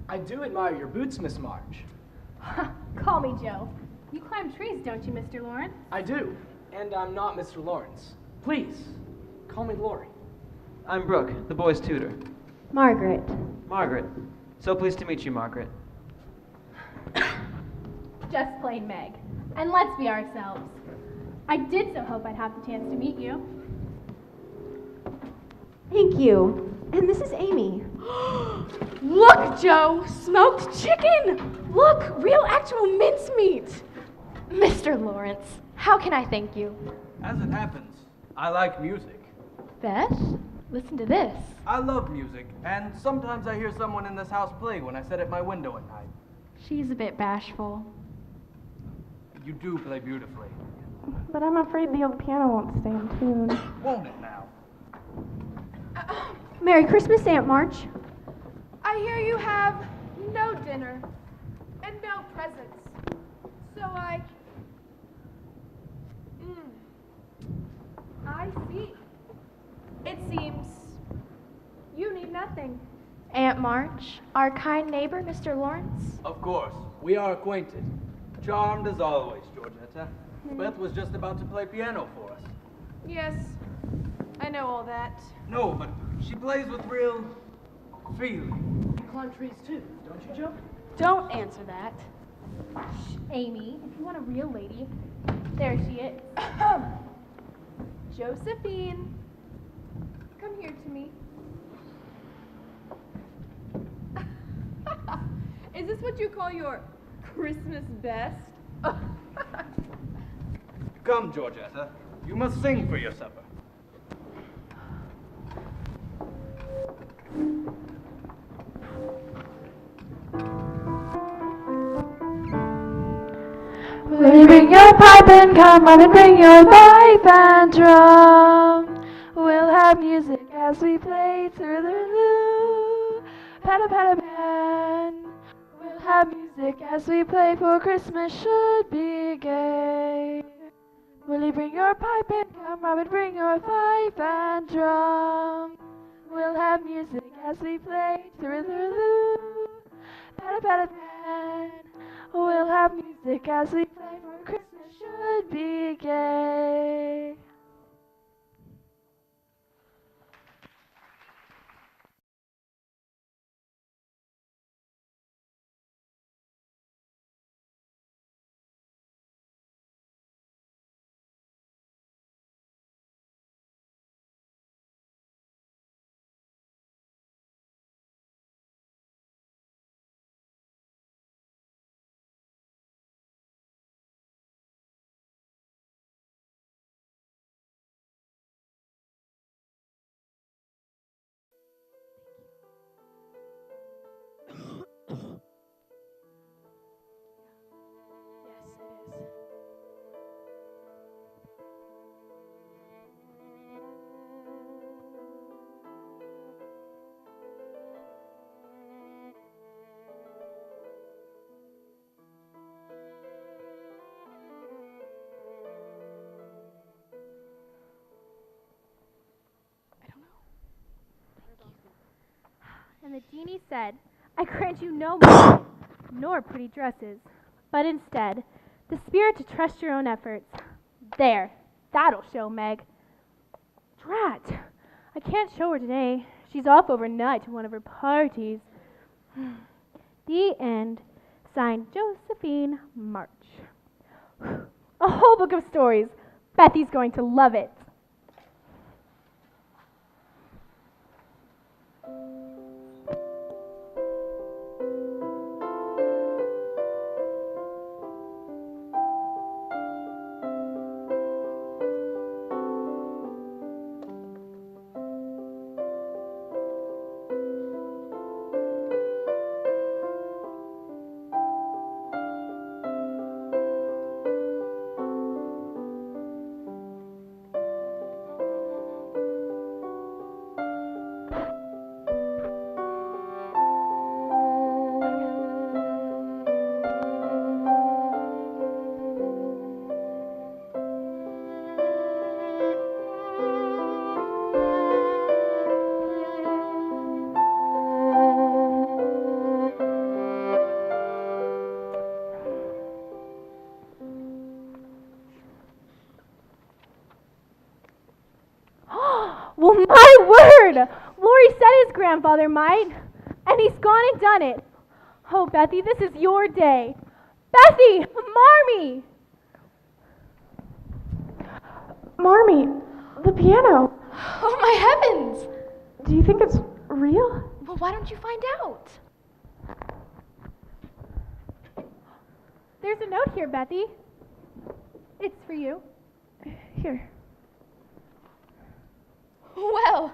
I do admire your boots, Miss March. Call me Joe. You climb trees, don't you, Mr. Lawrence? I do, and I'm not Mr. Lawrence. Please, call me Lori. I'm Brooke, the boy's tutor. Margaret. Margaret. So pleased to meet you, Margaret. Just plain Meg. And let's be ourselves. I did so hope I'd have the chance to meet you. Thank you. And this is Amy. Look, Joe! Smoked chicken! Look, real actual mincemeat! Mr. Lawrence, how can I thank you? As it happens, I like music. Beth, listen to this. I love music, and sometimes I hear someone in this house play when I sit at my window at night. She's a bit bashful. You do play beautifully. But I'm afraid the old piano won't stay in tune. Won't it now? Merry Christmas, Aunt March. I hear you have no dinner and no presents. So I see. It seems you need nothing. Aunt March, our kind neighbor, Mr. Lawrence. Of course, we are acquainted. Charmed as always, Georgetta. Beth was just about to play piano for us. Yes, I know all that. No, but she plays with real feeling. You climb trees too, don't you, Joe? Don't answer that. Amy, if you want a real lady, there she is. Josephine, come here to me. Is this what you call your Christmas best? Come, Georgetta. You must sing for your supper. Will you bring your pipe and come on and bring your pipe and drum? We'll have music as we play through the loo. Patta patta pan. We'll have music as we play, for Christmas should be gay. Will you bring your pipe and come, Robin, bring your pipe and drum? We'll have music as we play through the loo. Patta patta pan. We'll have music as we play, for Christmas should be gay. And the genie said, I grant you no money, nor pretty dresses, but instead, the spirit to trust your own efforts. There, that'll show Meg. Drat, I can't show her today. She's off overnight to one of her parties. The end. Signed, Josephine March. A whole book of stories. Bethy's going to love it. Lori said his grandfather might, and he's gone and done it. Oh, Bethy, this is your day. Bethy! Marmee! Marmee, the piano. Oh, my heavens! Do you think it's real? Well, why don't you find out? There's a note here, Bethy. It's for you. Here. Well,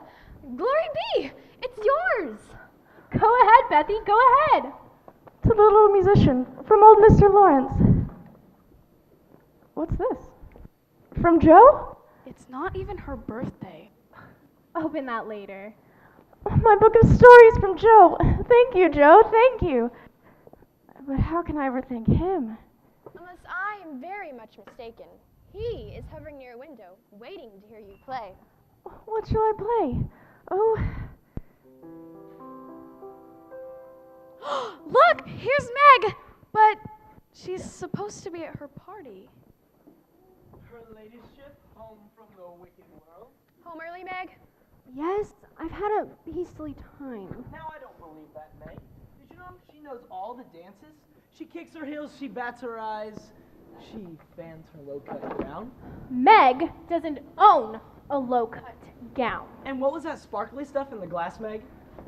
glory be! It's yours! Go ahead, Bethy, go ahead. To the little musician from old Mr. Lawrence. What's this? From Joe? It's not even her birthday. Open that later. My book of stories from Joe. Thank you, Joe. Thank you. But how can I ever thank him? Unless I am very much mistaken, he is hovering near a window, waiting to hear you play. What shall I play? Oh. Look, here's Meg! But she's supposed to be at her party. Her ladyship, home from the wicked world. Home early, Meg? Yes, I've had a beastly time. Now I don't believe that, Meg. Did you know she knows all the dances? She kicks her heels, she bats her eyes, she fans her low-cut gown. Meg doesn't own a low-cut gown. And what was that sparkly stuff in the glass, Meg?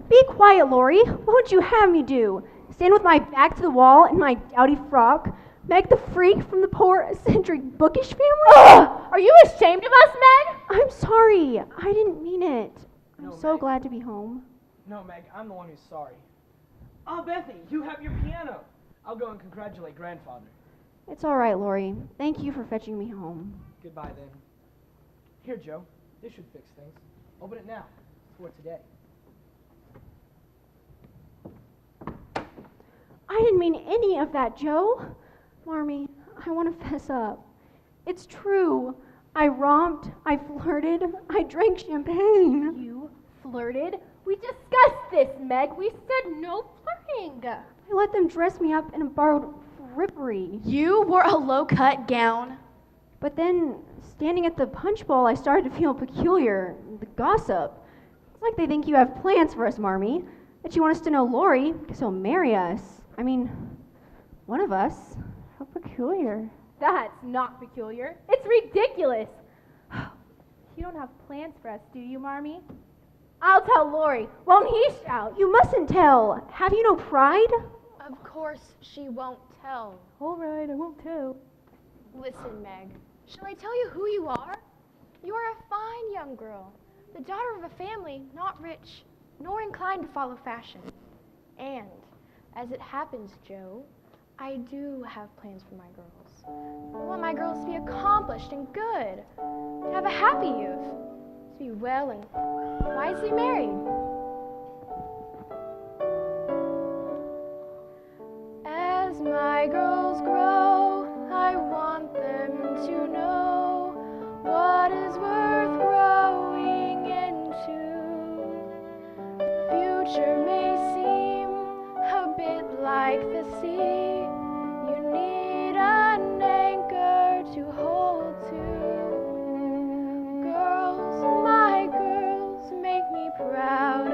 Be quiet, Lori. What would you have me do? Stand with my back to the wall in my dowdy frock? Meg the freak from the poor, eccentric, bookish family? Ugh! Are you ashamed of us, Meg? I'm sorry. I didn't mean it. I'm No, so Meg. glad to be home. No, Meg, I'm the one who's sorry. Oh, Bethy, you have your piano. I'll go and congratulate Grandfather. It's all right, Lori. Thank you for fetching me home. Goodbye, then. Here, Joe. This should fix things. Open it now. For today. I didn't mean any of that, Joe. Marmee, I want to fess up. It's true. I romped, I flirted, I drank champagne. You flirted? We discussed this, Meg. We said no flirting. I let them dress me up in a borrowed frippery. You wore a low-cut gown. But then, standing at the punch bowl, I started to feel peculiar. The gossip. It's like they think you have plans for us, Marmee. That you want us to know Lori, because he'll marry us. I mean, one of us. How peculiar. That's not peculiar. It's ridiculous. You don't have plans for us, do you, Marmee? I'll tell Lori. Won't he shout? You mustn't tell. Have you no pride? Of course she won't tell. All right, I won't tell. Listen, Meg, shall I tell you who you are? You are a fine young girl, the daughter of a family not rich, nor inclined to follow fashion. And, as it happens, Joe, I do have plans for my girls. I want my girls to be accomplished and good, to have a happy youth, to be well and wisely married. As my girls grow, I want them to know what is worth growing into. Future may seem a bit like the sea. You need an anchor to hold to. Girls, my girls, make me proud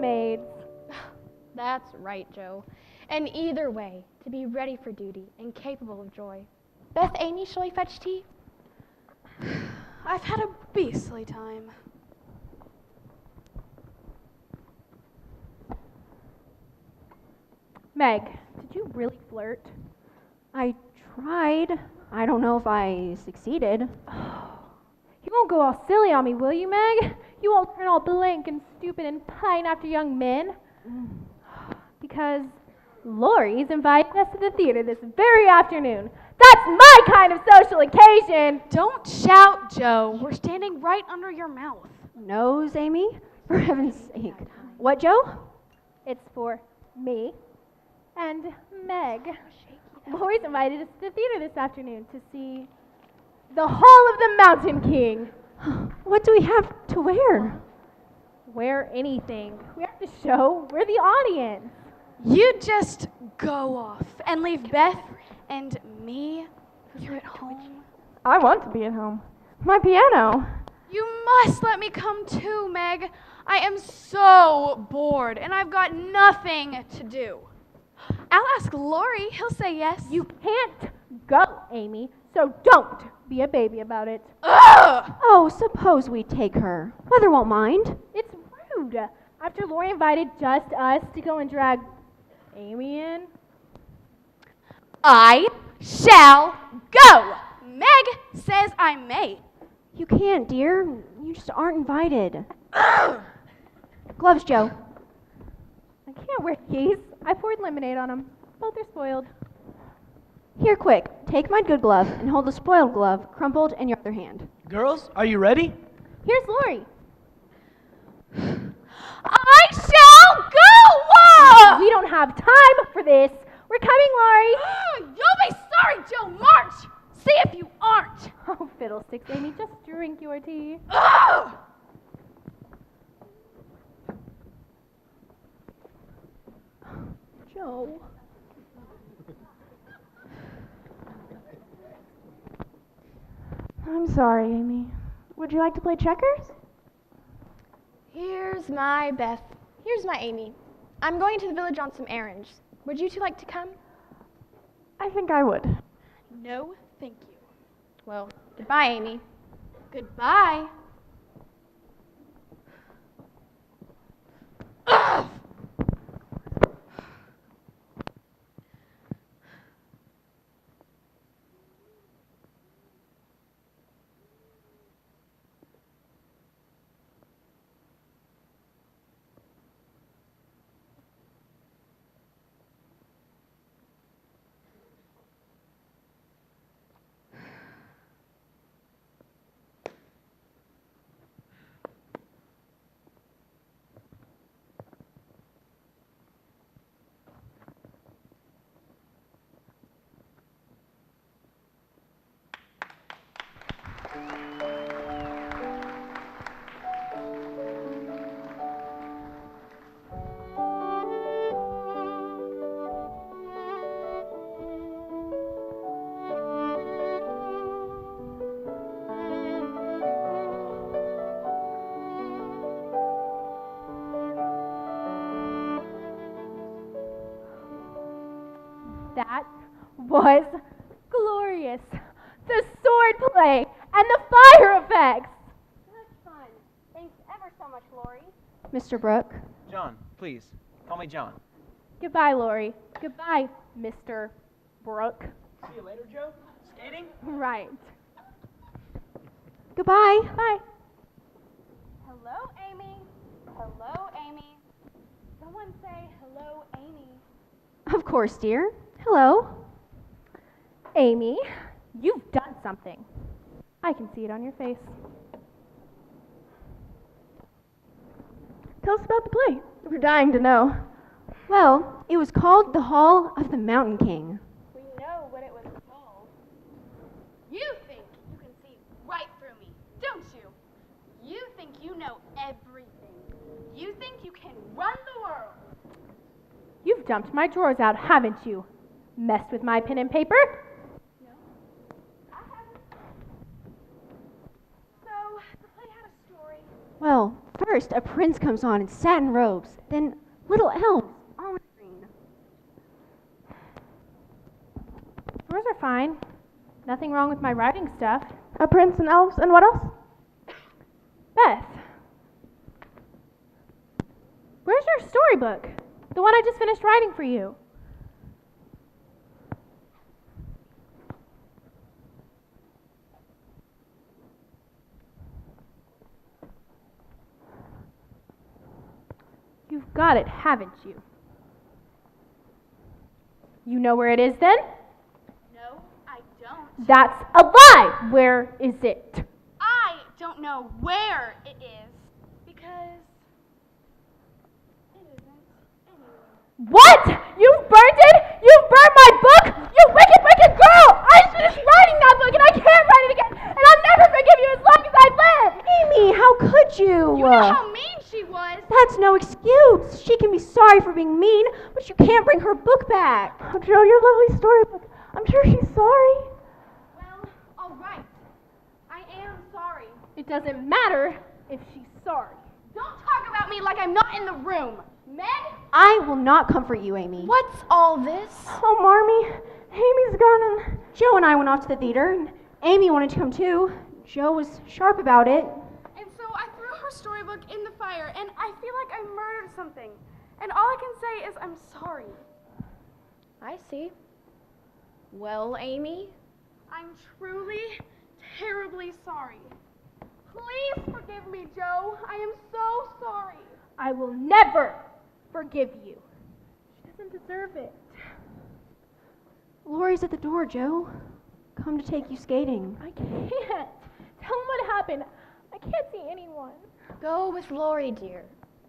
maids. That's right, Joe. And either way, to be ready for duty and capable of joy. Beth, Amy, shall we fetch tea? I've had a beastly time. Meg, did you really flirt? I tried. I don't know if I succeeded. You won't go all silly on me, will you, Meg? You won't turn all blank and stupid and pine after young men? Because Lori's invited us to the theater this very afternoon. That's my kind of social occasion! Don't shout, Joe. We're standing right under your mouth. Nose, Amy? For heaven's sake. What, Joe? It's for me and Meg. Lori's invited us to the theater this afternoon to see The Hall of the Mountain King. What do we have to wear? Wear anything. We have to show we're the audience. You just go off and leave Beth and me here at home. I want to be at home. My piano. You must let me come too, Meg. I am so bored and I've got nothing to do. I'll ask Lori. He'll say yes. You can't go, Amy, so don't be a baby about it. Ugh! Oh, suppose we take her. Mother won't mind. It's rude. After Lori invited just us to go and drag Amy in. I shall go. Meg says I may. You can't, dear. You just aren't invited. Gloves, Joe. I can't wear these. I poured lemonade on them. Both are spoiled. Here, quick. Take my good glove and hold the spoiled glove crumpled in your other hand. Girls, are you ready? Here's Lori. I shall go! We don't have time for this. We're coming, Lori. You'll be sorry, Joe. March! See if you aren't. Oh, fiddlesticks, Amy. Just drink your tea. Ugh! Joe. I'm sorry, Amy. Would you like to play checkers? Here's my Beth. Here's my Amy. I'm going to the village on some errands. Would you two like to come? I think I would. No, thank you. Well, goodbye, Amy. Goodbye. That was glorious. The sword play and the fire effects. Such fun. Thanks ever so much, Lori. Mr. Brooke. John, please, call me John. Goodbye, Lori. Goodbye, Mr. Brooke. See you later, Joe. Skating? Right. Goodbye. Bye. Hello, Amy. Hello, Amy. Someone say hello, Amy. Of course, dear. Hello. Amy, you've done something. I can see it on your face. Tell us about the play. We're dying to know. Well, it was called The Hall of the Mountain King. We know what it was called. You think you can see right through me, don't you? You think you know everything. You think you can run the world. You've dumped my drawers out, haven't you? Messed with my pen and paper? I haven't. So, the play had a story. Well, first a prince comes on in satin robes, then little elves, almond green. Yours are fine. Nothing wrong with my writing stuff. A prince and elves, and what else? Beth. Where's your storybook? The one I just finished writing for you. You've got it, haven't you? You know where it is then? No, I don't. That's a lie! Where is it? I don't know where it is because it isn't anywhere. What? You've burnt it? You've burned my book? You wicked, wicked girl! I finished writing that book and I can't write it again, and I'll never forgive you as long as I live! Amy, how could you? You know how mean she was. That's no excuse. She can be sorry for being mean, but you can't bring her book back. Oh, Joe, your lovely storybook. I'm sure she's sorry. Well, all right. I am sorry. It doesn't matter if she's sorry. Don't talk about me like I'm not in the room. Meg? I will not comfort you, Amy. What's all this? Oh, Marmee, Amy's gone and... Joe and I went off to the theater, and Amy wanted to come too. Joe was sharp about it. And so I threw her storybook in the fire, and I feel like I murdered something. And all I can say is I'm sorry. I see. Well, Amy, I'm truly, terribly sorry. Please forgive me, Joe. I am so sorry. I will never forgive you. She doesn't deserve it. Lori's at the door, Joe. Come to take you skating. I can't. Tell him what happened. I can't see anyone. go with Lori, dear.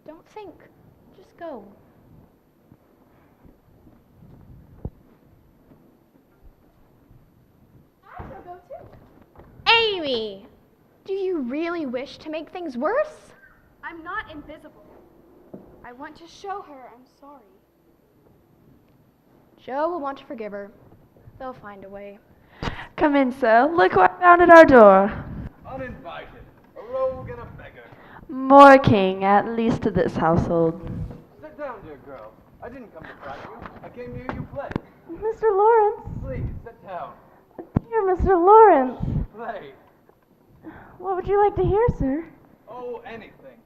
Don't think. Just go. I shall go too. Amy! Do you really wish to make things worse? I'm not invisible. I want to show her I'm sorry. Joe will want to forgive her. They'll find a way. Come in, sir. Look who I found at our door. Uninvited. A rogue and a beggar. More king, at least to this household. Sit down, dear girl. I didn't come to frighten you. I came to hear you play. Mr. Lawrence. Please, sit down. Dear Mr. Lawrence. Play. What would you like to hear, sir? Oh, anything.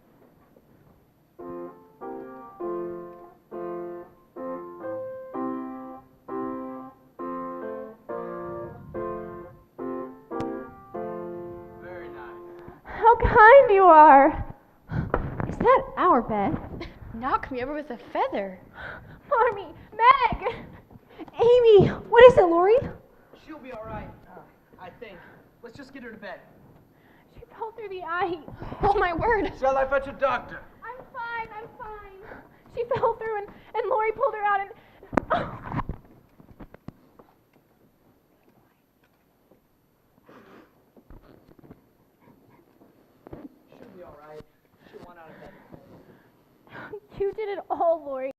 Very nice. How kind you are. Is that our bed? Knock me over with a feather. Marmee, Meg! Amy, what is it, Lori? She'll be all right, I think. Let's just get her to bed. She fell through the ice. Oh, my word. Shall I fetch a doctor? I'm fine, I'm fine. She fell through and Lori pulled her out and... She'll be all right. She'll want out of bed. You did it all, Lori.